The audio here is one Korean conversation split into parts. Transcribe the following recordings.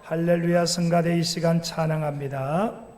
할렐루야. 성가대 이 시간 찬양합니다.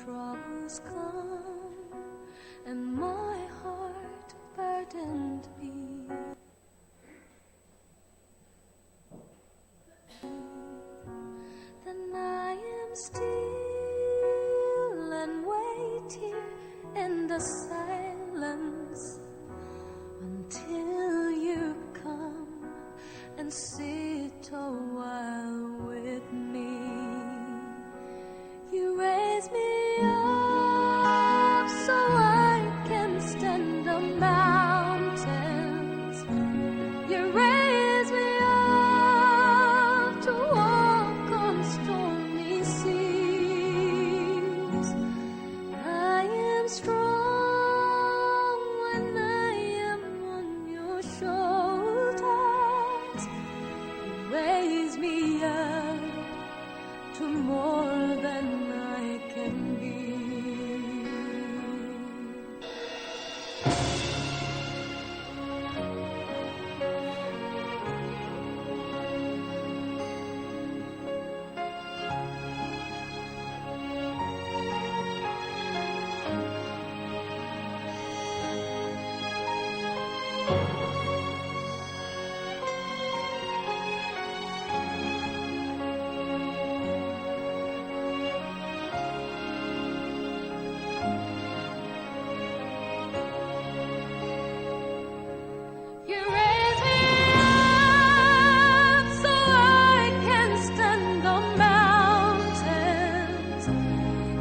Troubles come and my heart burdened be. Then I am still and waiting the silence until you come and sit a while with me. You raise me up so I can stand the mountains. You raise me up to walk on stormy seas. I am strong when I am on your shoulders. You raise me up to more than I can be. You raise me up so I can stand the mountains.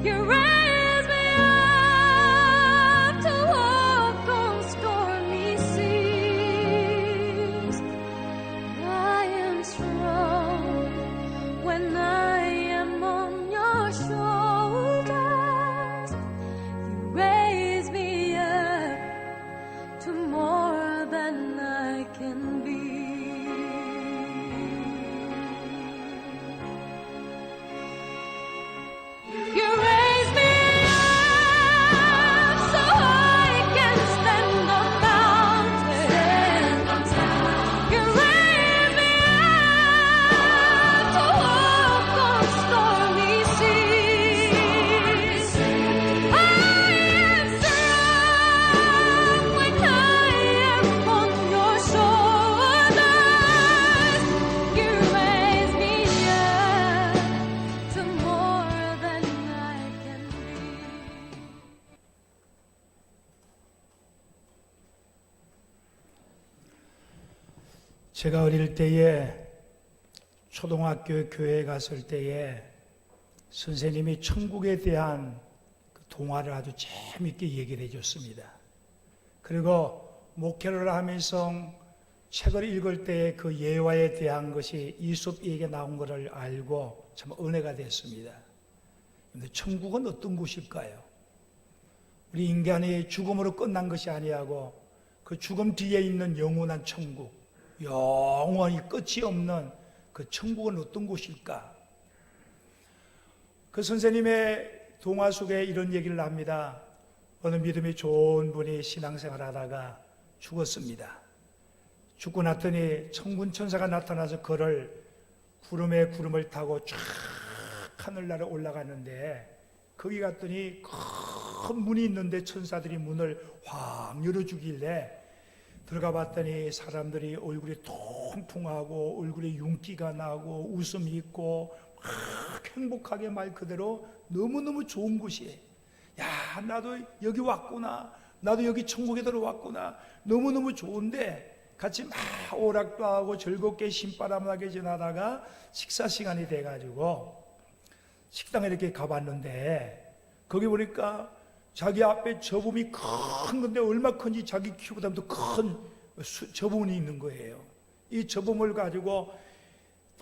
You raise me up to walk on stormy seas. I am strong when I am on your shoulders. You raise me up to more than I can be. You raise me up so I can stand the mountains. You raise me up to walk on stormy seas. I am strong when I am on your shoulders. You raise me up to more than I can be. 제가 어릴 때에 초등학교 교회에 갔을 때에 선생님이 천국에 대한 그 동화를 아주 재밌게 얘기를 해줬습니다. 그리고 목회를 하면서 책을 읽을 때 그 예화에 대한 것이 이솝에게 나온 것을 알고 참 은혜가 됐습니다. 그런데 천국은 어떤 곳일까요? 우리 인간이 죽음으로 끝난 것이 아니하고 그 죽음 뒤에 있는 영원한 천국, 영원히 끝이 없는 그 천국은 어떤 곳일까? 그 선생님의 동화 속에 이런 얘기를 합니다. 어느 믿음이 좋은 분이 신앙생활 하다가 죽었습니다. 죽고 났더니 천군 천사가 나타나서 그를 구름에 구름을 타고 쫙 하늘나라 올라갔는데 거기 갔더니 큰 문이 있는데 천사들이 문을 확 열어주길래 들어가 봤더니 사람들이 얼굴이 통통하고 얼굴에 윤기가 나고 웃음이 있고 막 행복하게 말 그대로 너무너무 좋은 곳이에요. 야, 나도 여기 왔구나. 나도 여기 천국에 들어왔구나. 너무너무 좋은데 같이 막 오락도 하고 즐겁게 신바람나게 지나다가 식사 시간이 돼가지고 식당에 이렇게 가봤는데 거기 보니까 자기 앞에 저분이 큰 건데 얼마 큰지 자기 키보다도 큰 저분이 있는 거예요. 이 저분을 가지고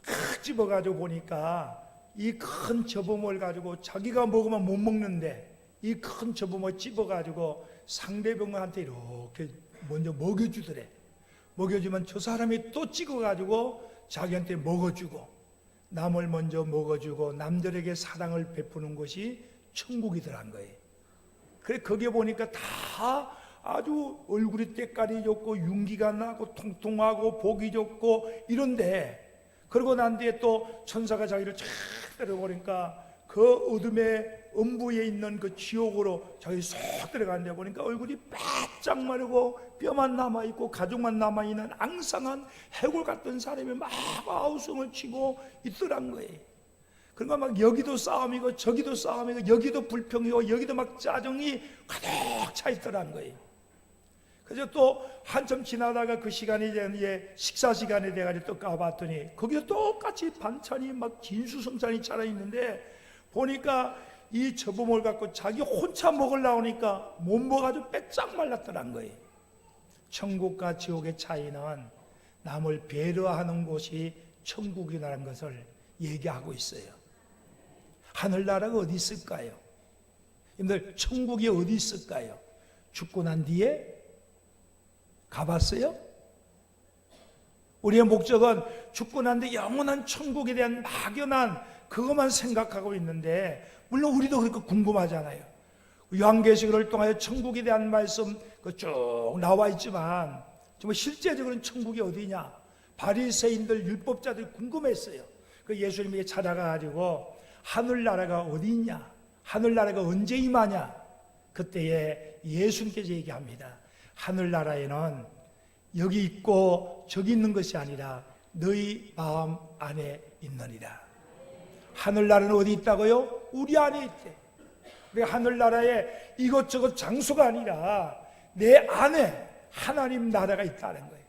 탁 집어가지고 보니까 이 큰 저분을 가지고 자기가 먹으면 못 먹는데 이 큰 저분을 집어가지고 상대방한테 이렇게 먼저 먹여주더래. 먹여주면 저 사람이 또 찍어가지고 자기한테 먹어주고 남을 먼저 먹어주고 남들에게 사랑을 베푸는 것이 천국이더란 거예요. 그래 거기에 보니까 다 아주 얼굴이 때깔이 좋고 윤기가 나고 통통하고 보기 좋고 이런데 그러고 난 뒤에 또 천사가 자기를 쫙 때려보니까 그 어둠의 음부에 있는 그 지옥으로 자기 쏙 들어가는데 보니까 얼굴이 바짝 마르고 뼈만 남아있고 가죽만 남아있는 앙상한 해골 같은 사람이 막 아우성을 치고 있더란 거예요. 그러니까 막 여기도 싸움이고 저기도 싸움이고 여기도 불평이고 여기도 막 짜증이 가득 차 있더라는 거예요. 그래서 또 한참 지나다가 그 시간이 이제 식사 시간이 돼가지고 또 가봤더니 거기도 똑같이 반찬이 막 진수성찬이 차려있는데 보니까 이 저범을 갖고 자기 혼자 먹으려고 하니까 못 먹어가지고 빼짝 말랐더란 거예요. 천국과 지옥의 차이는 남을 배려하는 곳이 천국이라는 것을 얘기하고 있어요. 하늘나라가 어디 있을까요? 여러분들 천국이 어디 있을까요? 죽고 난 뒤에 가봤어요? 우리의 목적은 죽고 난 뒤에 영원한 천국에 대한 막연한 그것만 생각하고 있는데 물론 우리도 그렇게 궁금하잖아요. 요한계시록을 통하여 천국에 대한 말씀 쭉 나와 있지만 정말 실제적으로는 천국이 어디냐? 바리새인들 율법자들이 궁금했어요. 그 예수님에게 찾아가가지고 하늘나라가 어디 있냐? 하늘나라가 언제 임하냐? 그때에 예수님께서 얘기합니다. 하늘나라에는 여기 있고 저기 있는 것이 아니라 너희 마음 안에 있느니라. 하늘나라는 어디 있다고요? 우리 안에 있대. 그러니까 하늘나라에 이것저것 장소가 아니라 내 안에 하나님 나라가 있다는 거예요.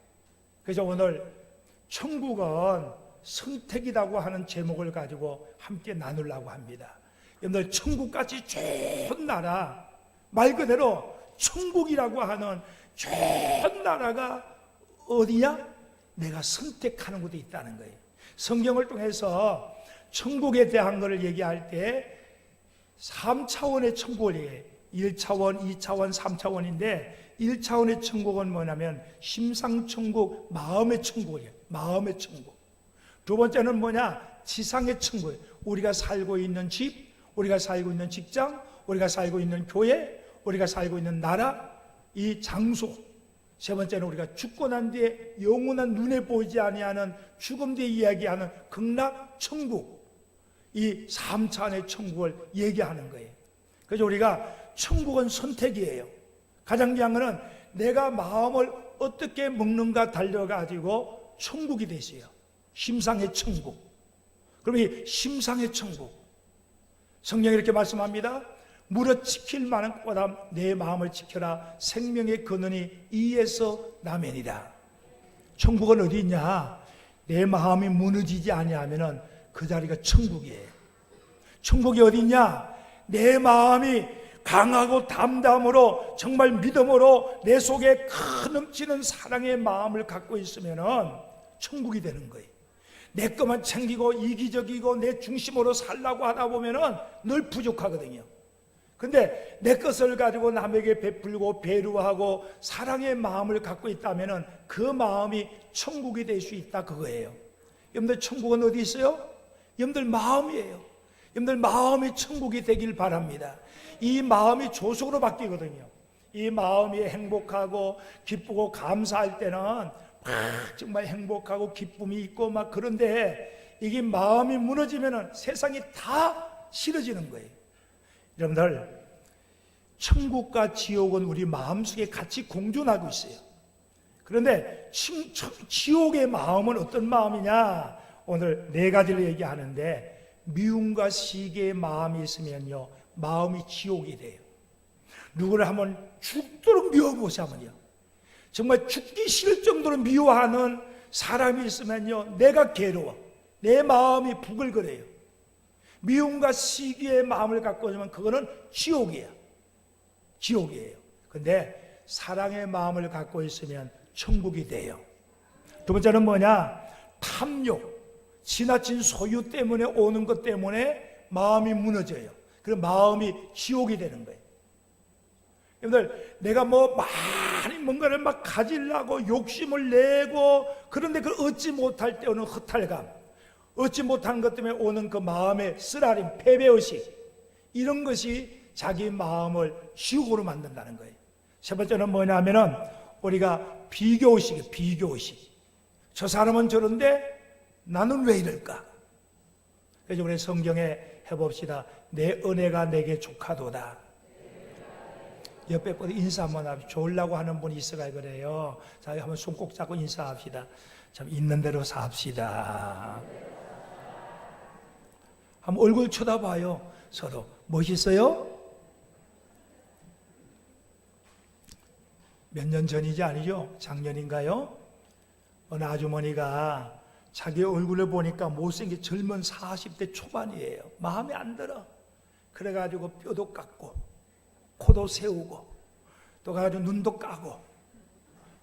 그래서 오늘 천국은 선택이라고 하는 제목을 가지고 함께 나누려고 합니다. 여러분들 천국같이 좋은 나라, 말 그대로 천국이라고 하는 좋은 나라가 어디냐? 내가 선택하는 곳에 있다는 거예요. 성경을 통해서 천국에 대한 것을 얘기할 때 3차원의 천국을 얘기해요. 1차원, 2차원, 3차원인데 1차원의 천국은 뭐냐면 심상천국, 마음의 천국이에요. 마음의 천국. 두 번째는 뭐냐? 지상의 천국이에요. 우리가 살고 있는 집, 우리가 살고 있는 직장, 우리가 살고 있는 교회, 우리가 살고 있는 나라, 이 장소. 세 번째는 우리가 죽고 난 뒤에 영원한 눈에 보이지 아니하는 죽음 뒤에 이야기하는 극락 천국. 이 3차원의 천국을 얘기하는 거예요. 그래서 우리가 천국은 선택이에요. 가장 중요한 것은 내가 마음을 어떻게 먹는가 달려가지고 천국이 되세요. 심상의 천국. 그럼 이 심상의 천국. 성경이 이렇게 말씀합니다. 무릇 지킬 만한 꼬담 내 마음을 지켜라. 생명의 근원이 이에서 나면이라. 천국은 어디 있냐? 내 마음이 무너지지 아니하면은 그 자리가 천국이에요. 천국이 어디 있냐? 내 마음이 강하고 담담으로 정말 믿음으로 내 속에 큰 넘치는 사랑의 마음을 갖고 있으면은 천국이 되는 거예요. 내 것만 챙기고 이기적이고 내 중심으로 살라고 하다 보면은 늘 부족하거든요. 근데 내 것을 가지고 남에게 베풀고 배려하고 사랑의 마음을 갖고 있다면은 그 마음이 천국이 될 수 있다 그거예요. 여러분들 천국은 어디 있어요? 여러분들 마음이에요. 여러분들 마음이 천국이 되길 바랍니다. 이 마음이 조속으로 바뀌거든요. 이 마음이 행복하고 기쁘고 감사할 때는 막 정말 행복하고 기쁨이 있고 막 그런데 이게 마음이 무너지면은 세상이 다 싫어지는 거예요. 여러분들 천국과 지옥은 우리 마음속에 같이 공존하고 있어요. 그런데 지옥의 마음은 어떤 마음이냐? 오늘 네 가지를 얘기하는데 미움과 시기의 마음이 있으면요 마음이 지옥이 돼요. 누구를 한번 죽도록 미워보자면요 정말 죽기 싫을 정도로 미워하는 사람이 있으면요 내가 괴로워. 내 마음이 부글거려요. 미움과 시기의 마음을 갖고 있으면 그거는 지옥이에요. 지옥이에요. 근데 사랑의 마음을 갖고 있으면 천국이 돼요. 두 번째는 뭐냐? 탐욕. 지나친 소유 때문에 오는 것 때문에 마음이 무너져요. 그래서 마음이 지옥이 되는 거예요. 여러분들 내가 뭐 많이 뭔가를 막 가지려고 욕심을 내고 그런데 그걸 얻지 못할 때 오는 허탈감, 얻지 못하는 것 때문에 오는 그 마음의 쓰라림, 패배의식, 이런 것이 자기 마음을 지옥으로 만든다는 거예요. 세 번째는 뭐냐면은 우리가 비교의식이에요. 비교의식. 저 사람은 저런데 나는 왜 이럴까? 그래서 우리 성경에 해봅시다. 내 은혜가 내게 족하도다. 옆에 분 인사 한번 합시다. 좋으려고 하는 분이 있어가 그래요. 자, 한번 손 꼭 잡고 인사합시다. 참 있는 대로 삽시다. 한번 얼굴 쳐다봐요. 서로. 멋있어요? 몇 년 전이지 아니죠? 작년인가요? 어느 아주머니가 자기 얼굴을 보니까 못생긴 젊은 40대 초반이에요. 마음에 안 들어. 그래가지고 뼈도 깎고 코도 세우고 또 가지고 눈도 까고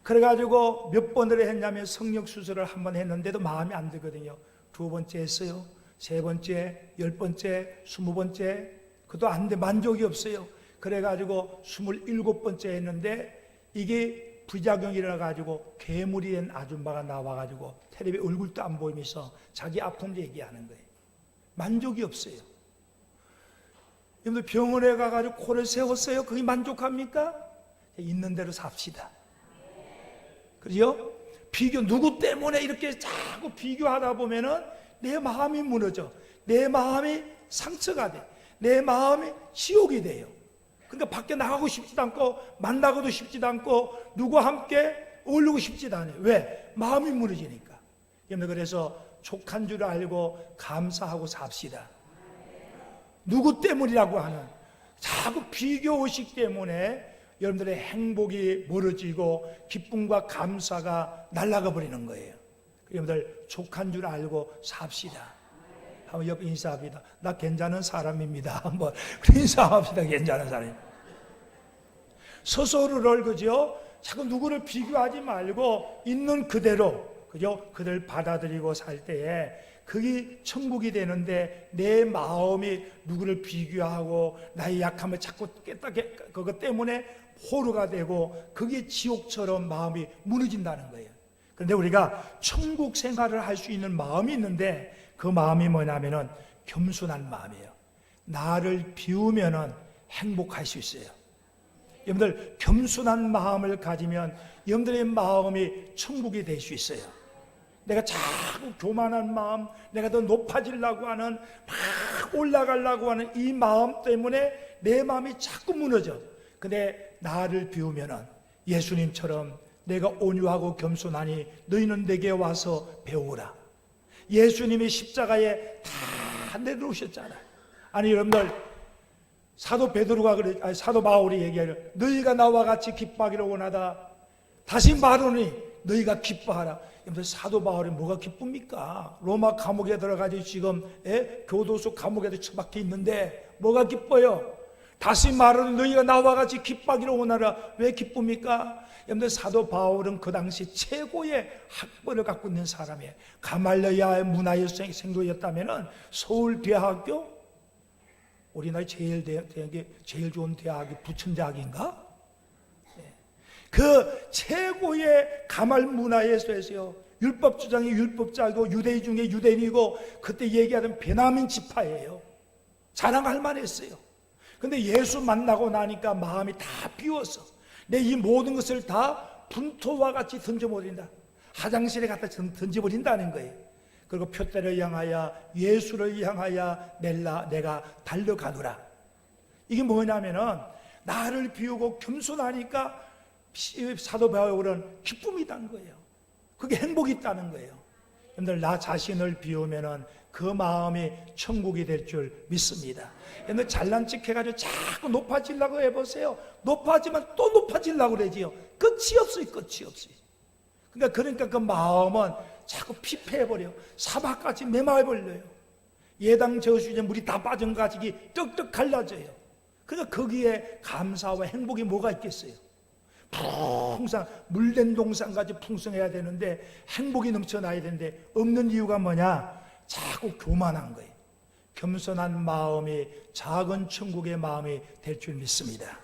그래가지고 몇 번을 했냐면 성형수술을 한 번 했는데도 마음에 안 들거든요. 2번째 했어요. 3번째, 10번째, 20번째 그것도 안 돼. 만족이 없어요. 그래가지고 27번째 했는데 이게 부작용이라 가지고 괴물이 된 아줌마가 나와가지고 텔레비 얼굴도 안 보이면서 자기 아픔 얘기하는 거예요. 만족이 없어요. 여러분들 병원에 가가지고 코를 세웠어요. 그게 만족합니까? 있는 대로 삽시다. 그죠? 비교, 누구 때문에 이렇게 자꾸 비교하다 보면은 내 마음이 무너져. 내 마음이 상처가 돼. 내 마음이 지옥이 돼요. 그러니까 밖에 나가고 싶지도 않고 만나고도 싶지도 않고 누구와 함께 어울리고 싶지도 않아요. 왜? 마음이 무너지니까. 여러분 그래서 족한 줄 알고 감사하고 삽시다. 누구 때문이라고 하는 자꾸 비교의식 때문에 여러분들의 행복이 멀어지고 기쁨과 감사가 날아가 버리는 거예요. 여러분들 족한 줄 알고 삽시다. 한번 옆에 인사합니다. 나 괜찮은 사람입니다. 한번 인사합시다. 괜찮은 사람. 스스로를 그죠? 자꾸 누구를 비교하지 말고 있는 그대로 그죠? 그들 받아들이고 살 때에 그게 천국이 되는데 내 마음이 누구를 비교하고 나의 약함을 자꾸 깨닫게 그것 때문에 포로가 되고 그게 지옥처럼 마음이 무너진다는 거예요. 그런데 우리가 천국 생활을 할 수 있는 마음이 있는데 그 마음이 뭐냐면은 겸손한 마음이에요. 나를 비우면은 행복할 수 있어요. 여러분들 겸손한 마음을 가지면 여러분들의 마음이 천국이 될 수 있어요. 내가 자꾸 교만한 마음, 내가 더 높아지려고 하는 막 올라가려고 하는 이 마음 때문에 내 마음이 자꾸 무너져. 근데 나를 비우면은 예수님처럼 내가 온유하고 겸손하니 너희는 내게 와서 배우라. 예수님이 십자가에 다 내려오셨잖아요. 아니 여러분들 사도 베드로가 그래, 아니 사도 바울이 얘기하려 너희가 나와 같이 기뻐하기를 원하다. 다시 말하니 너희가 기뻐하라. 여러분들 사도 바울이 뭐가 기쁩니까? 로마 감옥에 들어가지 지금 교도소 감옥에도 처박혀 있는데 뭐가 기뻐요? 다시 말하는 너희가 나와 같이 기뻐하기를 원하라. 왜 기쁩니까? 여러분들 사도 바울은 그 당시 최고의 학벌을 갖고 있는 사람이에요. 가말리아의 문화의 생도였다면은 서울대학교 우리나라 제일 좋은 대학이 부천대학인가? 그 최고의 가말 문화에서요. 율법 주장이 율법자이고 유대인 중에 유대인이고 그때 얘기하던 베냐민 지파예요. 자랑할 만했어요. 근데 예수 만나고 나니까 마음이 다 비워서 내 이 모든 것을 다 분토와 같이 던져버린다. 화장실에 갖다 던져버린다는 거예요. 그리고 표대를 향하여 예수를 향하여 내가 달려가노라. 이게 뭐냐면은 나를 비우고 겸손하니까 사도 바울은 기쁨이 있다는 거예요. 그게 행복이 있다는 거예요. 여러분들 나 자신을 비우면은 그 마음이 천국이 될 줄 믿습니다. 여러분들 잘난 척 해가지고 자꾸 높아지려고 해보세요. 높아지면 또 높아지려고 그러지요. 끝이 없어요. 끝이 없어요. 그러니까 그 마음은 자꾸 피폐해버려. 사막같이 메마해버려요. 예당 저수지에 물이 다 빠진 가지기 떡떡 갈라져요. 그러니까 거기에 감사와 행복이 뭐가 있겠어요. 풍성, 물된 동산까지 풍성해야 되는데 행복이 넘쳐나야 되는데 없는 이유가 뭐냐? 자꾸 교만한 거예요. 겸손한 마음이 작은 천국의 마음이 될 줄 믿습니다.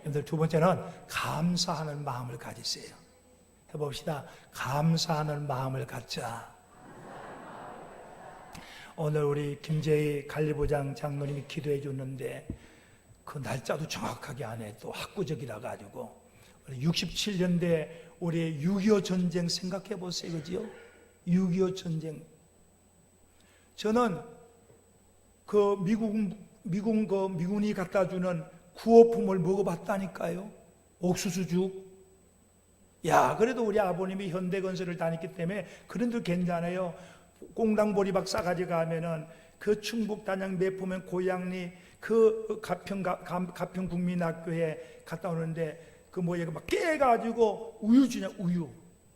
여러분들 두 번째는 감사하는 마음을 가지세요. 해봅시다. 감사하는 마음을 갖자. 오늘 우리 김재희 관리부장 장로님이 기도해 줬는데 그 날짜도 정확하게 안 해. 또 학구적이라 가지고 67년대 우리 6.25 전쟁 생각해 보세요. 그죠? 6.25 전쟁. 저는 그 미군이 갖다 주는 구호품을 먹어봤다니까요. 옥수수죽. 야, 그래도 우리 아버님이 현대건설을 다녔기 때문에 그런들 괜찮아요. 꽁당보리밥 싸가지 가면은 그 충북 단양 매포면 고양리 그 가평 국민학교에 갔다 오는데 그 뭐야 막 깨가지고 우유 주냐 우유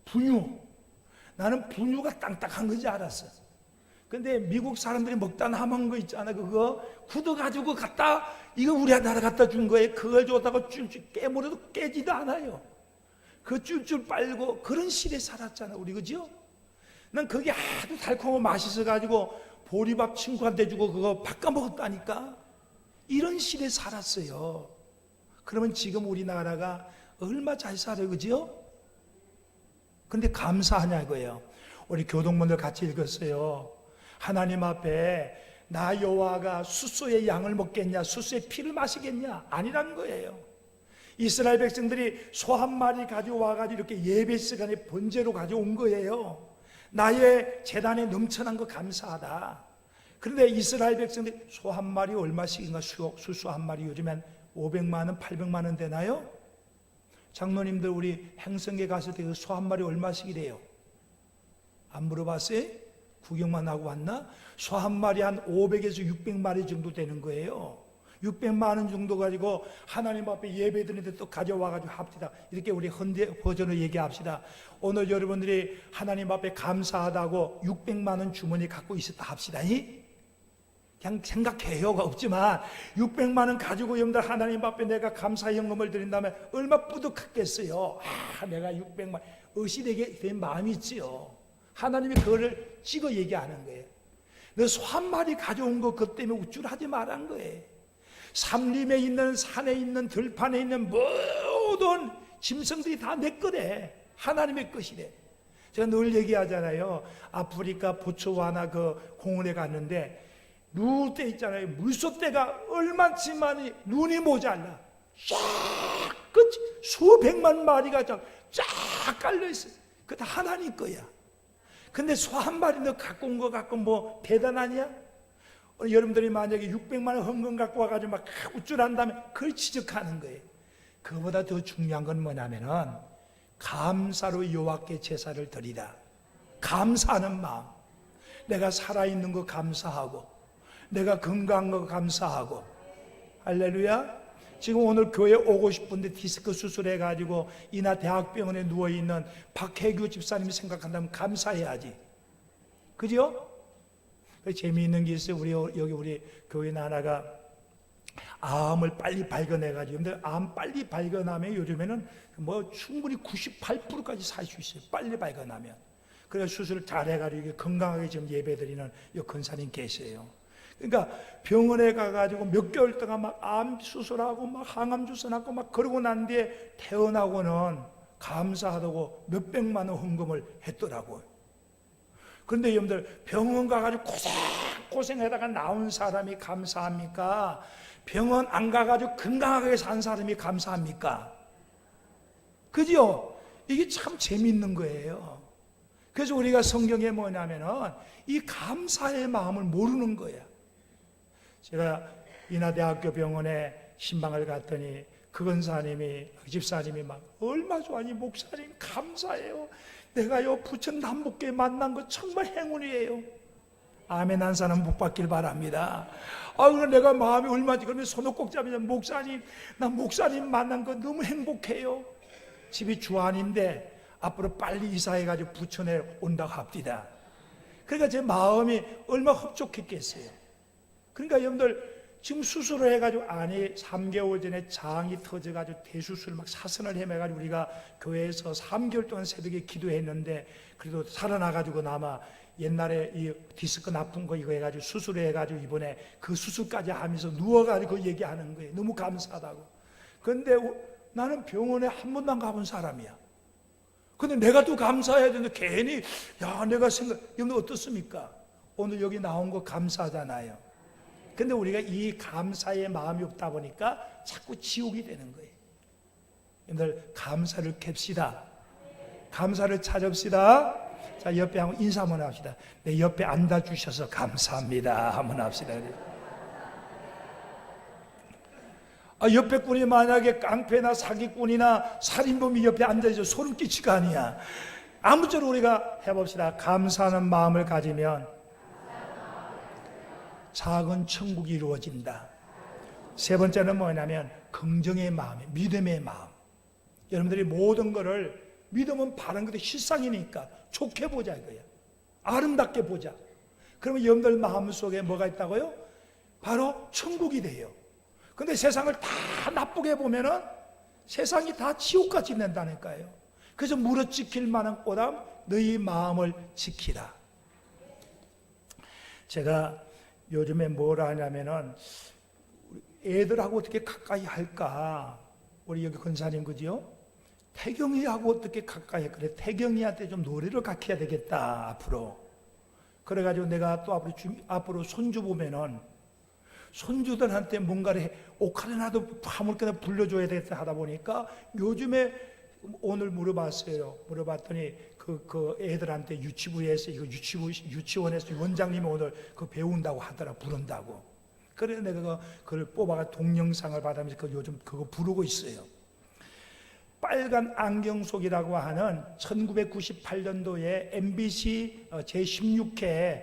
분유. 나는 분유가 땅땅한 건지 알았어. 근데 미국 사람들이 먹다 남은 거 있잖아. 그거 굳어가지고 갖다 이거 우리나라 갖다 준 거에 그걸 줬다가 쫄쫄 깨물어도 깨지도 않아요. 그 쫄쫄 빨고 그런 시대에 살았잖아 우리. 그죠? 난 그게 아주 달콤하고 맛있어가지고 보리밥 친구한테 주고 그거 바꿔 먹었다니까. 이런 시대에 살았어요. 그러면 지금 우리나라가 얼마 잘 살아요. 그죠? 근데 감사하냐고요. 우리 교동문들 같이 읽었어요. 하나님 앞에 나 여호와가 숫소의 양을 먹겠냐, 숫소의 피를 마시겠냐? 아니란 거예요. 이스라엘 백성들이 소 한 마리 가져와가지고 이렇게 예배 시간에 번제로 가져온 거예요. 나의 재단에 넘쳐난 거 감사하다. 그런데 이스라엘 백성들이 소 한 마리 얼마씩인가 숫소 한 마리 요즘엔 500만 원, 800만 원 되나요? 장로님들 우리 행성에 갔을 때 그 소 한 마리 얼마씩이래요? 안 물어봤어요? 구경만 하고 왔나? 소 한 마리 한 500에서 600마리 정도 되는 거예요. 600만 원 정도 가지고 하나님 앞에 예배 드리는데 또 가져와가지고 합시다. 이렇게 우리 헌데 버전으로 얘기합시다. 오늘 여러분들이 하나님 앞에 감사하다고 600만 원 주머니 갖고 있었다 합시다. 그냥 생각해요가 없지만 600만 원 가지고 여러분들 하나님 앞에 내가 감사 현금을 드린다면 얼마 뿌듯하겠어요. 내가 600만 의시되게 된 마음이 있지요. 하나님이 그거를 찍어 얘기하는 거예요. 너 소 한 마리 가져온 거 그것 때문에 우쭐하지 말란 거예요. 삼림에 있는 산에 있는 들판에 있는 모든 짐승들이 다 내 거래. 하나님의 것이래. 제가 늘 얘기하잖아요. 아프리카 보츠와나 그 공원에 갔는데 누때 있잖아요. 물소떼가 얼마치만이 눈이 모자라. 쫙 끝이 수백만 마리가 쫙 깔려 있어요. 그거 다 하나님 거야. 근데 소 한 마리 너 갖고 온 거 갖고 뭐 대단하냐? 여러분들이 만약에 600만 원 헌금 갖고 와가지고 막 우쭐한다면 그걸 지적하는 거예요. 그보다 더 중요한 건 뭐냐면은 감사로 여호와께 제사를 드리라. 감사하는 마음. 내가 살아있는 거 감사하고 내가 건강한 거 감사하고. 할렐루야. 지금 오늘 교회 오고 싶은데 디스크 수술해가지고 이나 대학병원에 누워있는 박혜규 집사님이 생각한다면 감사해야지. 그죠? 재미있는 게 있어요. 여기 우리 교회 하나가 암을 빨리 발견해가지고, 근데 암 빨리 발견하면 요즘에는 뭐 충분히 98%까지 살 수 있어요. 빨리 발견하면. 그래서 수술을 잘 해가지고 건강하게 지금 예배드리는 이 권사님 계세요. 그러니까 병원에 가가지고 몇 개월 동안 막 암 수술하고 막 항암 주사하고 막 그러고 난 뒤에 퇴원하고는 감사하다고 몇백만 원 헌금을 했더라고요. 그런데 여러분들 병원 가가지고 고생하다가 나온 사람이 감사합니까? 병원 안 가가지고 건강하게 산 사람이 감사합니까? 그죠? 이게 참 재밌는 거예요. 그래서 우리가 성경에 뭐냐면은 이 감사의 마음을 모르는 거야. 제가 인하대학교 병원에 신방을 갔더니 그 권사님이, 그 집사님이 막 얼마 좋아하니 목사님 감사해요. 내가요 부천 남북교회 만난 거 정말 행운이에요. 아멘 한 사람 복 받길 바랍니다. 그럼 내가 마음이 얼마지? 그러면 손을 꼭 잡으면 목사님, 나 목사님 만난 거 너무 행복해요. 집이 주안인데 앞으로 빨리 이사해가지고 부천에 온다고 합디다. 그러니까 제 마음이 얼마나 흡족했겠어요. 그러니까 여러분들 지금 수술을 해가지고 안에 3개월 전에 장이 터져가지고 대수술을 막 사선을 헤매가지고 우리가 교회에서 3개월 동안 새벽에 기도했는데 그래도 살아나가지고 나마 옛날에 이 디스크 나쁜 거 이거 해가지고 수술을 해가지고 이번에 그 수술까지 하면서 누워가지고 그 얘기하는 거예요. 너무 감사하다고. 그런데 나는 병원에 한 번도 안 가본 사람이야. 근데 내가 또 감사해야 되는데 괜히 내가 여러분 어떻습니까? 오늘 여기 나온 거 감사하잖아요. 근데 우리가 이 감사의 마음이 없다 보니까 자꾸 지옥이 되는 거예요. 여러분들 감사를 캡시다. 감사를 찾읍시다. 자, 옆에 한번 인사 한번 합시다. 내 옆에 앉아주셔서 감사합니다. 한번 합시다. 옆에 분이 만약에 깡패나 사기꾼이나 살인범이 옆에 앉아있어 소름 끼치가 아니야. 아무쪼록 우리가 해봅시다. 감사하는 마음을 가지면 작은 천국이 이루어진다. 세 번째는 뭐냐면 긍정의 마음, 믿음의 마음. 여러분들이 모든 것을 믿음은 바른 것도 실상이니까 좋게 보자 이거야. 아름답게 보자. 그러면 여러분들 마음속에 뭐가 있다고요? 바로 천국이 돼요. 근데 세상을 다 나쁘게 보면은 세상이 다 지옥같이 된다니까요. 그래서 무릇 지킬 만한 꼬담 너희 마음을 지키라. 제가 요즘에 뭘 하냐면은 애들하고 어떻게 가까이 할까? 우리 여기 권사님 그죠? 태경이하고 어떻게 가까이 해? 그래 태경이한테 좀 노래를 같이 해야 되겠다 앞으로. 그래가지고 내가 또 앞으로 손주 보면은 손주들한테 뭔가를 오카리나도 아무렇게나 불러줘야 되겠다 하다 보니까 요즘에 오늘 물어봤더니 그 애들한테 유치부에서 이거 유치원에서 원장님이 오늘 그 배운다고 하더라. 부른다고. 그래서 내가 그걸 뽑아가 동영상을 받으면서 요즘 그거 부르고 있어요. 빨간 안경 속이라고 하는 1998년도에 MBC 제16회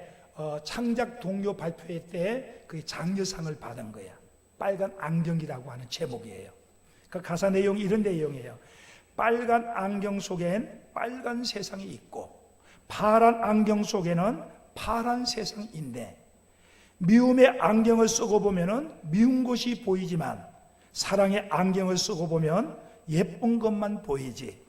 창작 동요 발표회 때 그 장려상을 받은 거야. 빨간 안경이라고 하는 제목이에요. 그 가사 내용이 이런 내용이에요. 빨간 안경 속엔 빨간 세상이 있고 파란 안경 속에는 파란 세상이 있네. 미움의 안경을 쓰고 보면은 미운 것이 보이지만 사랑의 안경을 쓰고 보면 예쁜 것만 보이지.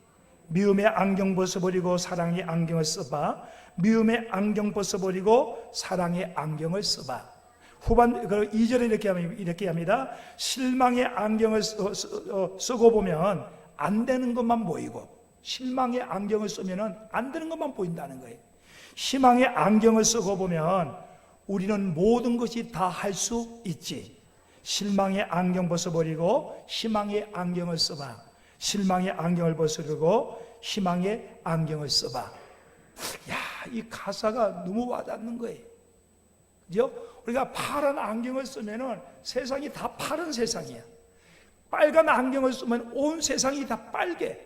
미움의 안경 벗어버리고 사랑의 안경을 써봐. 미움의 안경 벗어버리고 사랑의 안경을 써봐. 후반 2절에 이렇게 합니다. 실망의 안경을 쓰고 보면 안 되는 것만 보이고 실망의 안경을 쓰면 안 되는 것만 보인다는 거예요. 희망의 안경을 쓰고 보면 우리는 모든 것이 다 할 수 있지. 실망의 안경 벗어버리고 희망의 안경을 써봐. 실망의 안경을 벗어버리고 희망의 안경을 써봐. 야, 이 가사가 너무 와닿는 거예요. 그죠? 우리가 파란 안경을 쓰면은 세상이 다 파란 세상이야. 빨간 안경을 쓰면 온 세상이 다 빨개.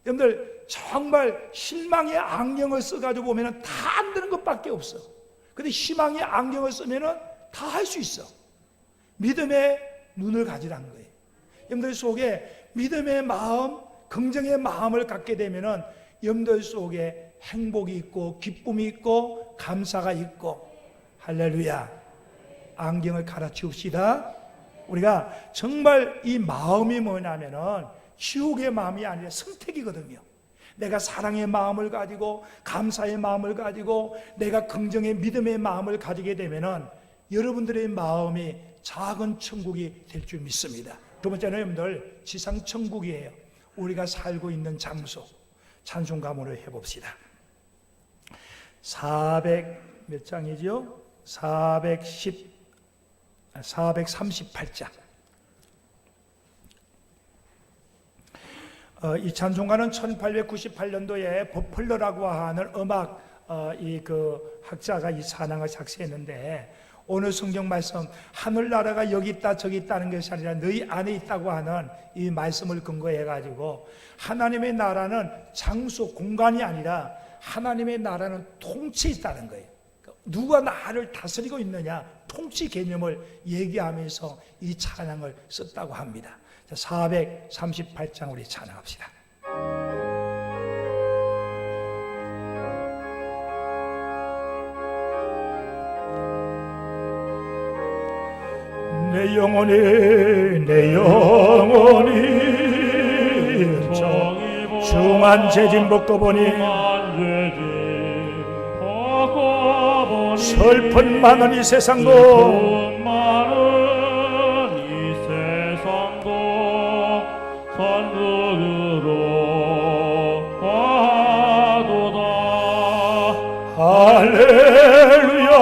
여러분들 정말 실망의 안경을 써가지고 보면은 다 안 되는 것밖에 없어. 근데 희망의 안경을 쓰면은 다 할 수 있어. 믿음의 눈을 가지라는 거예요. 여러분들 속에 믿음의 마음, 긍정의 마음을 갖게 되면은 여러분들 속에 행복이 있고 기쁨이 있고 감사가 있고. 할렐루야. 안경을 갈아치웁시다. 우리가 정말 이 마음이 뭐냐면은 지옥의 마음이 아니라 선택이거든요. 내가 사랑의 마음을 가지고 감사의 마음을 가지고 내가 긍정의 믿음의 마음을 가지게 되면은 여러분들의 마음이 작은 천국이 될 줄 믿습니다. 두 번째는 여러분들 지상 천국이에요. 우리가 살고 있는 장소. 찬송 가문을 해봅시다. 400 몇 장이죠? 438장. 이 찬송가는 1898년도에 버플러라고 하는 음악 학자가 이 찬양을 작사했는데 오늘 성경 말씀 하늘나라가 여기 있다 저기 있다는 것이 아니라 너희 안에 있다고 하는 이 말씀을 근거해 가지고 하나님의 나라는 장소 공간이 아니라 하나님의 나라는 통치에 있다는 거예요. 누가 나를 다스리고 있느냐 통치 개념을 얘기하면서 이 찬양을 썼다고 합니다. 438장 우리 찬양합시다. 내 영혼이 중한 죄짐 벗고보니 슬픈 많은 이 세상도 선물로 와도다. 할렐루야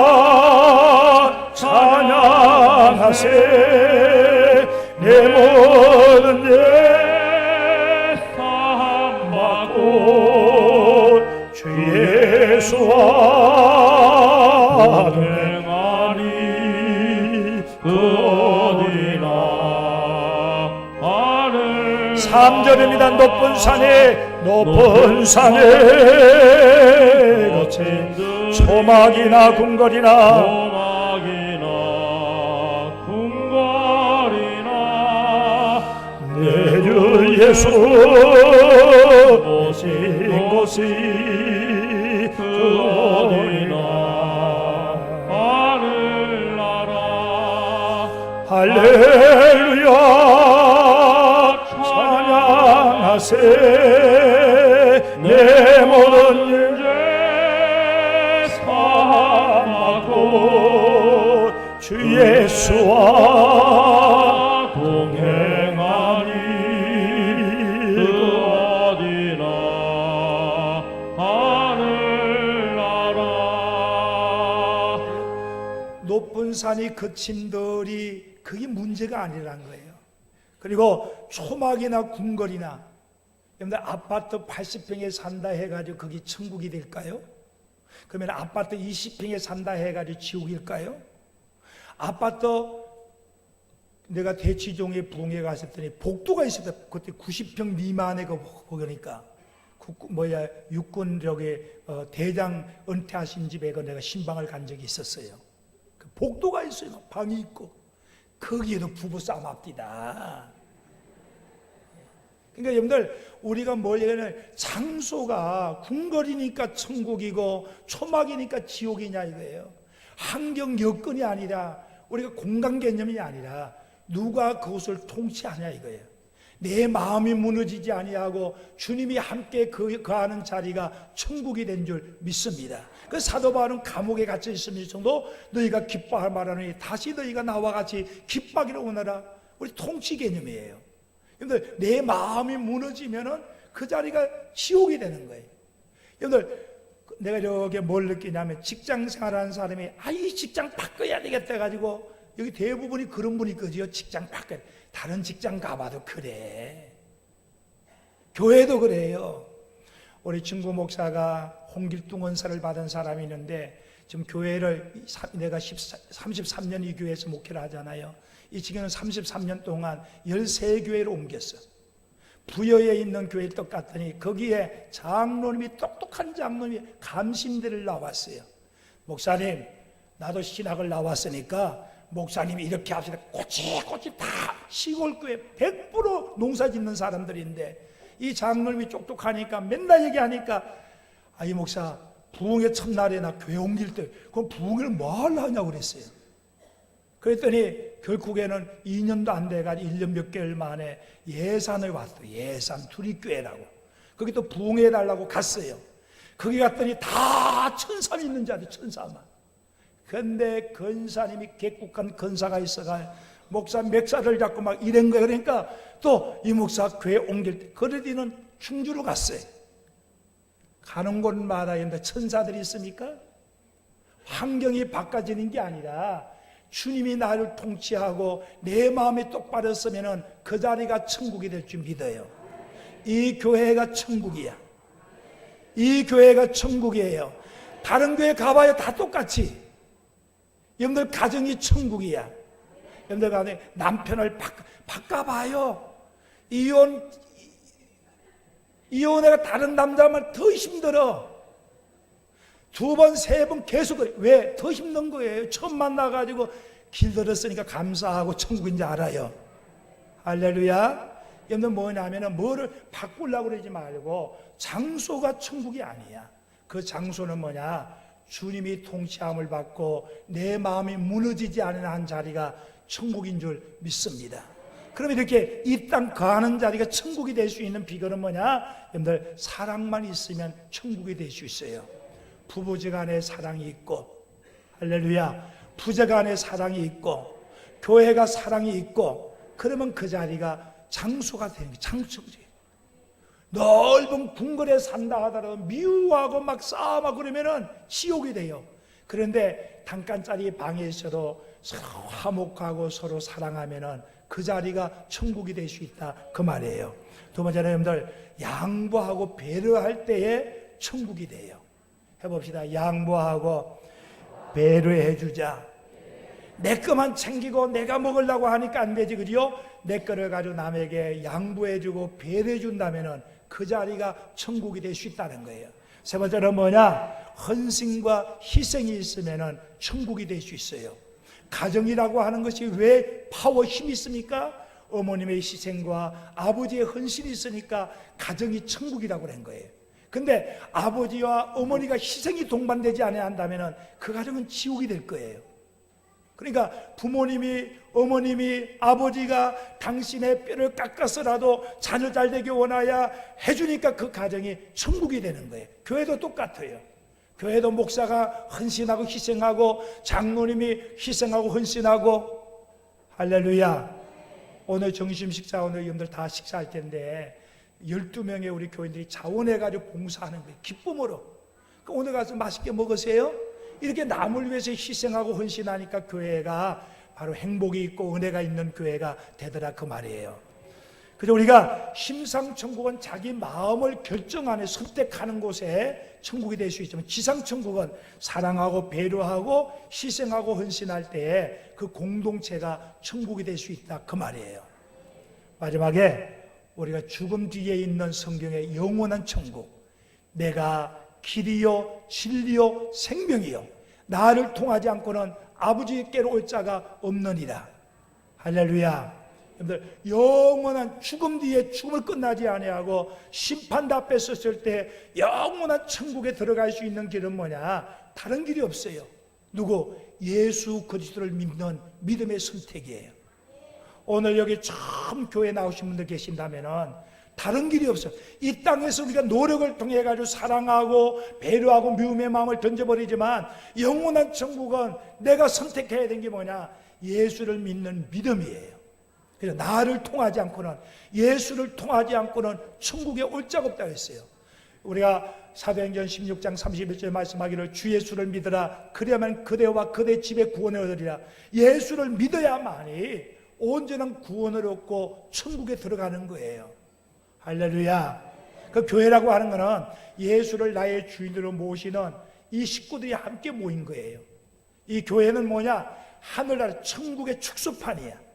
찬양하세 내 모든 죄 사함 받고 주 예수와 동행하니 그 어디나 3절입니다. 높은 산에 거친 초막이나 궁궐이나 예수 모신 곳이 어디나 하늘나라 할렐루야 찬양하세 내 모든 죄 사하고 주 예수와 동행하니 그 어디나 하늘나라 높은 산이 거친들이 그게 문제가 아니라는 거예요. 그리고 초막이나 궁궐이나 여러분들 아파트 80평에 산다 해가지고 그게 천국이 될까요? 그러면 아파트 20평에 산다 해가지고 지옥일까요? 아파트 내가 대치동에 부흥회 갔었더니 복도가 있었다. 그때 90평 미만의 거 보니까 육군 대장 은퇴하신 집에 내가 신방을 간 적이 있었어요. 그 복도가 있어요. 방이 있고 거기에도 부부싸움 합디다. 그러니까 여러분들 우리가 뭘 얘기하냐면 장소가 궁궐이니까 천국이고 초막이니까 지옥이냐 이거예요. 환경 여건이 아니라 우리가 공간 개념이 아니라 누가 그것을 통치하냐 이거예요. 내 마음이 무너지지 아니하고 주님이 함께 거하는 자리가 천국이 된 줄 믿습니다. 그 사도 바울은 감옥에 갇혀 있으면서도 너희가 기뻐할 만하니 다시 너희가 나와 같이 기뻐하기를 원하라. 우리 통치 개념이에요. 여러분들 내 마음이 무너지면은 그 자리가 지옥이 되는 거예요. 여러분들 내가 이렇게 뭘 느끼냐면 직장 생활하는 사람이 이 직장 바꿔야 되겠다 해가지고 여기 대부분이 그런 분이 거지요. 직장 바꿔야 돼. 다른 직장 가봐도 그래. 교회도 그래요. 우리 친구 목사가 홍길동 원사를 받은 사람이 있는데 지금 교회를 내가 33년 이 교회에서 목회를 하잖아요. 이 지금은 33년 동안 13교회로 옮겼어. 부여에 있는 교회를 똑같더니 거기에 장로님이 똑똑한 장로님이 감심대를 나왔어요. 목사님 나도 신학을 나왔으니까 목사님이 이렇게 합시다. 꼬치꼬치 다 시골교회 100% 농사 짓는 사람들인데 이 장로님이 똑똑하니까 맨날 얘기하니까 이 목사 부흥의 첫날에 나 교회 옮길 때 그럼 부흥을 뭐 하려냐고 그랬어요. 그랬더니 결국에는 2년도 안 돼가지고 1년 몇 개월 만에 예산을 왔어요. 예산 두립교회라고. 거기 또 부흥해달라고 갔어요. 거기 갔더니 다 천사 믿는 자들 천사만. 근데 근사님이 객국한 근사가 있어가 목사 맥사를 잡고 막 이런 거예요. 그러니까 또 이 목사 교회 옮길 때 그러더니는 충주로 갔어요. 가는 곳마다 천사들이 있습니까? 환경이 바꿔지는 게 아니라 주님이 나를 통치하고 내 마음이 똑바로 쓰면은 그 자리가 천국이 될 줄 믿어요. 이 교회가 천국이야. 이 교회가 천국이에요. 다른 교회 가봐야 다 똑같이. 여러분들 가정이 천국이야. 여러분들 가정에 남편을 바꿔봐요. 이혼해가 다른 남자만 더 힘들어. 2번, 3번 계속 그래. 왜? 더 힘든 거예요. 처음 만나가지고 길들었으니까 감사하고 천국인지 알아요. 할렐루야. 여러분들 뭐냐면은 뭐를 바꾸려고 그러지 말고 장소가 천국이 아니야. 그 장소는 뭐냐? 주님이 통치함을 받고 내 마음이 무너지지 않는 한 자리가 천국인 줄 믿습니다. 그럼 이렇게 이 땅 거하는 자리가 천국이 될 수 있는 비결은 뭐냐? 여러분들 사랑만 있으면 천국이 될 수 있어요. 부부지간에 사랑이 있고, 할렐루야, 부자간에 사랑이 있고, 교회가 사랑이 있고, 그러면 그 자리가 장소가 되는 거예요. 장소지. 넓은 궁궐에 산다 하더라도 미워하고 막 싸움하고 그러면은 지옥이 돼요. 그런데 단칸짜리 방에 있어도 서로 화목하고 서로 사랑하면은 그 자리가 천국이 될 수 있다. 그 말이에요. 두 번째는 여러분들 양보하고 배려할 때에 천국이 돼요. 해봅시다. 양보하고 배려해 주자. 내 것만 챙기고 내가 먹으려고 하니까 안 되지, 그죠? 내 거를 가지고 남에게 양보해 주고 배려해 준다면은 그 자리가 천국이 될 수 있다는 거예요. 세 번째는 뭐냐? 헌신과 희생이 있으면은 천국이 될 수 있어요. 가정이라고 하는 것이 왜 파워 힘이 있습니까? 어머님의 희생과 아버지의 헌신이 있으니까 가정이 천국이라고 그런 거예요. 근데 아버지와 어머니가 희생이 동반되지 않아야 한다면 그 가정은 지옥이 될 거예요. 그러니까 부모님이, 어머님이, 아버지가 당신의 뼈를 깎아서라도 자녀 잘 되기 원하야 해주니까 그 가정이 천국이 되는 거예요. 교회도 똑같아요. 교회도 목사가 헌신하고 희생하고 장로님이 희생하고 헌신하고. 할렐루야. 오늘 점심 식사, 오늘 여러분들 다 식사할 텐데 12명의 우리 교인들이 자원해가지고 봉사하는 거예요. 기쁨으로. 오늘 가서 맛있게 먹으세요. 이렇게 남을 위해서 희생하고 헌신하니까 교회가 바로 행복이 있고 은혜가 있는 교회가 되더라, 그 말이에요. 그래서 우리가 심상천국은 자기 마음을 결정하는, 선택하는 곳에 천국이 될 수 있지만, 지상천국은 사랑하고 배려하고 희생하고 헌신할 때에 그 공동체가 천국이 될 수 있다, 그 말이에요. 마지막에 우리가 죽음 뒤에 있는 성경의 영원한 천국, 내가 길이요 진리요 생명이요 나를 통하지 않고는 아버지께로 올 자가 없느니라. 할렐루야. 여러분들, 영원한 죽음 뒤에 죽음을 끝나지 아니하고 심판 앞에 섰을 때 영원한 천국에 들어갈 수 있는 길은 뭐냐? 다른 길이 없어요. 누구? 예수 그리스도를 믿는 믿음의 선택이에요. 오늘 여기 처음 교회 나오신 분들 계신다면은 다른 길이 없어요. 이 땅에서 우리가 노력을 통해 가지고 사랑하고 배려하고 미움의 마음을 던져버리지만 영원한 천국은 내가 선택해야 되는 게 뭐냐? 예수를 믿는 믿음이에요. 그래서 나를 통하지 않고는, 예수를 통하지 않고는 천국에 올 자가 없다고 했어요. 우리가 사도행전 16장 31절에 말씀하기를 주 예수를 믿으라. 그래야만 그대와 그대 집에 구원을 얻으리라. 예수를 믿어야만이 온전한 구원을 얻고 천국에 들어가는 거예요. 할렐루야. 그 교회라고 하는 것은 예수를 나의 주인으로 모시는 이 식구들이 함께 모인 거예요. 이 교회는 뭐냐? 하늘나라 천국의 축소판이야.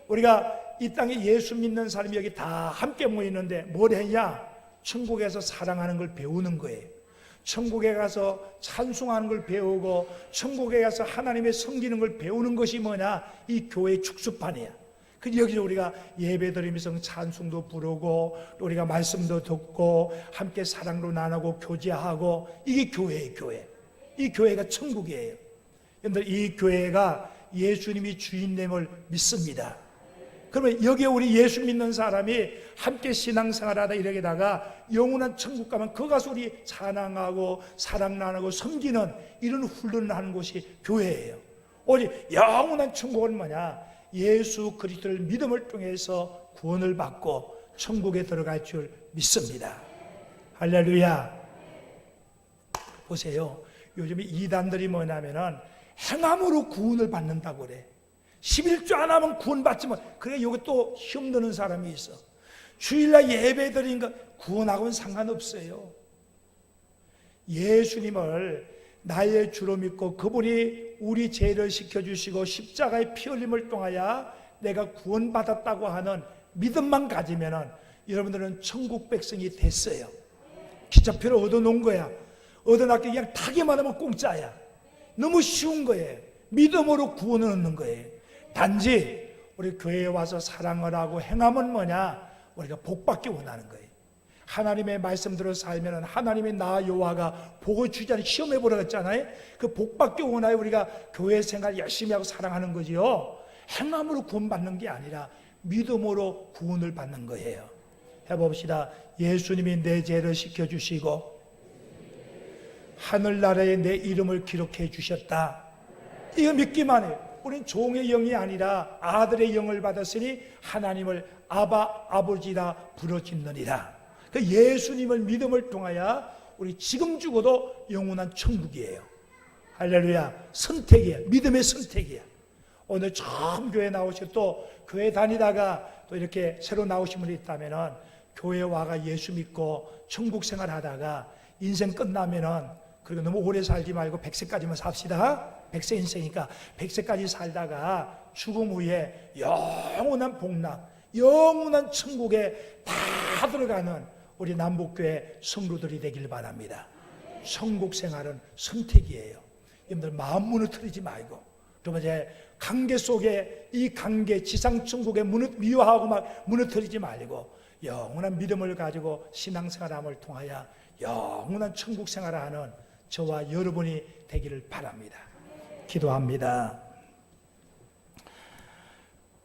우리가 이 땅에 예수 믿는 사람이 여기 다 함께 모이는데 뭘 했냐? 천국에서 사랑하는 걸 배우는 거예요. 천국에 가서 찬송하는 걸 배우고 천국에 가서 하나님의 섬기는 걸 배우는 것이 뭐냐? 이 교회의 축소판이야. 그래서 여기서 우리가 예배드리면서 찬송도 부르고 또 우리가 말씀도 듣고 함께 사랑도 나누고 교제하고, 이게 교회예요. 교회. 이 교회가 천국이에요. 여러분들, 이 교회가 예수님이 주인됨을 믿습니다. 그러면 여기에 우리 예수 믿는 사람이 함께 신앙생활하다 이러게다가 영원한 천국 가면 그 가서 우리 찬양하고 사랑 나누고 섬기는 이런 훈련을 하는 곳이 교회예요. 오직 영원한 천국은 뭐냐? 예수 그리스도를 믿음을 통해서 구원을 받고 천국에 들어갈 줄 믿습니다. 할렐루야. 보세요. 요즘 이단들이 뭐냐면은 행함으로 구원을 받는다고 그래. 11조 안 하면 구원받지 못. 그래, 여기 또 시험 드는 사람이 있어. 주일날 예배 드린 거 구원하고는 상관없어요. 예수님을 나의 주로 믿고 그분이 우리 죄를 씻겨주시고 십자가의 피 흘림을 통하여 내가 구원받았다고 하는 믿음만 가지면은 여러분들은 천국 백성이 됐어요. 기차표를 얻어놓은 거야. 얻어놨기 그냥 타기만 하면 공짜야. 너무 쉬운 거예요. 믿음으로 구원을 얻는 거예요. 단지 우리 교회에 와서 사랑을 하고 행함은 뭐냐? 우리가 복받기 원하는 거예요. 하나님의 말씀대로 살면 하나님의 나 여호와가 복을 주지 않는 시험해 보라 했잖아요. 그 복받기 원하여 우리가 교회 생활 열심히 하고 사랑하는 거지요. 행함으로 구원받는 게 아니라 믿음으로 구원을 받는 거예요. 해봅시다. 예수님이 내 죄를 씻겨주시고 하늘나라에 내 이름을 기록해 주셨다. 이거 믿기만 해요. 우린 종의 영이 아니라 아들의 영을 받았으니 하나님을 아바 아버지라 부르짖느니라. 그 예수님을 믿음을 통하여 우리 지금 죽어도 영원한 천국이에요. 할렐루야. 선택이야. 믿음의 선택이야. 오늘 처음 교회 나오시고 또 교회 다니다가 또 이렇게 새로 나오신 분이 있다면은 교회 와가 예수 믿고 천국 생활 하다가 인생 끝나면은, 그리고 너무 오래 살지 말고 100세까지만 삽시다. 100세 인생이니까 100세까지 살다가 죽음 후에 영원한 복락, 영원한 천국에 다 들어가는 우리 남북교회 성도들이 되길 바랍니다. 천국 생활은 선택이에요. 여러분들 마음 무너뜨리지 말고, 두 번째 관계 속에 이 관계 지상천국에 미워하고 막 무너뜨리지 말고 영원한 믿음을 가지고 신앙생활함을 통하여 영원한 천국 생활을 하는 저와 여러분이 되기를 바랍니다. 기도합니다.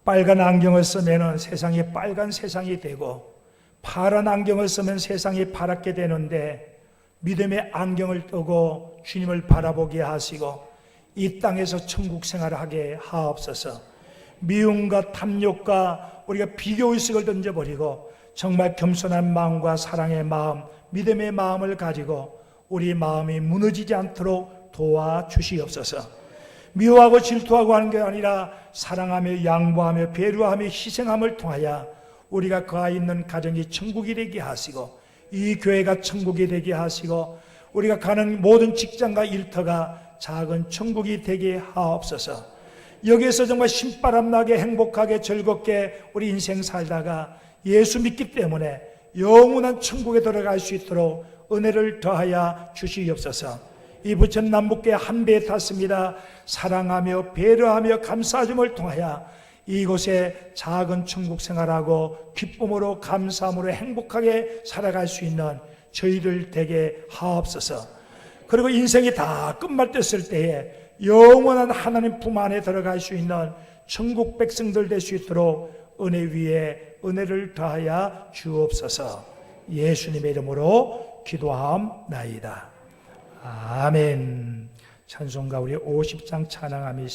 빨간 안경을 쓰면 세상이 빨간 세상이 되고 파란 안경을 쓰면 세상이 파랗게 되는데 믿음의 안경을 뜨고 주님을 바라보게 하시고 이 땅에서 천국 생활을 하게 하옵소서. 미움과 탐욕과 우리가 비교의식을 던져버리고 정말 겸손한 마음과 사랑의 마음, 믿음의 마음을 가지고 우리 마음이 무너지지 않도록 도와주시옵소서. 미워하고 질투하고 하는 게 아니라 사랑하며 양보하며 배려하며 희생함을 통하여 우리가 거하 있는 가정이 천국이 되게 하시고 이 교회가 천국이 되게 하시고 우리가 가는 모든 직장과 일터가 작은 천국이 되게 하옵소서. 여기에서 정말 신바람 나게 행복하게 즐겁게 우리 인생 살다가 예수 믿기 때문에 영원한 천국에 들어갈 수 있도록 은혜를 더하여 주시옵소서. 이 부천 남북교회 한 배에 탔습니다. 사랑하며 배려하며 감사함을 통하여 이곳에 작은 천국 생활하고 기쁨으로 감사함으로 행복하게 살아갈 수 있는 저희들 되게 하옵소서. 그리고 인생이 다 끝말됐을 때에 영원한 하나님 품 안에 들어갈 수 있는 천국 백성들 될 수 있도록 은혜 위에 은혜를 더하여 주옵소서. 예수님의 이름으로 기도하옵나이다. 아멘. 찬송가 우리 50장 찬양함이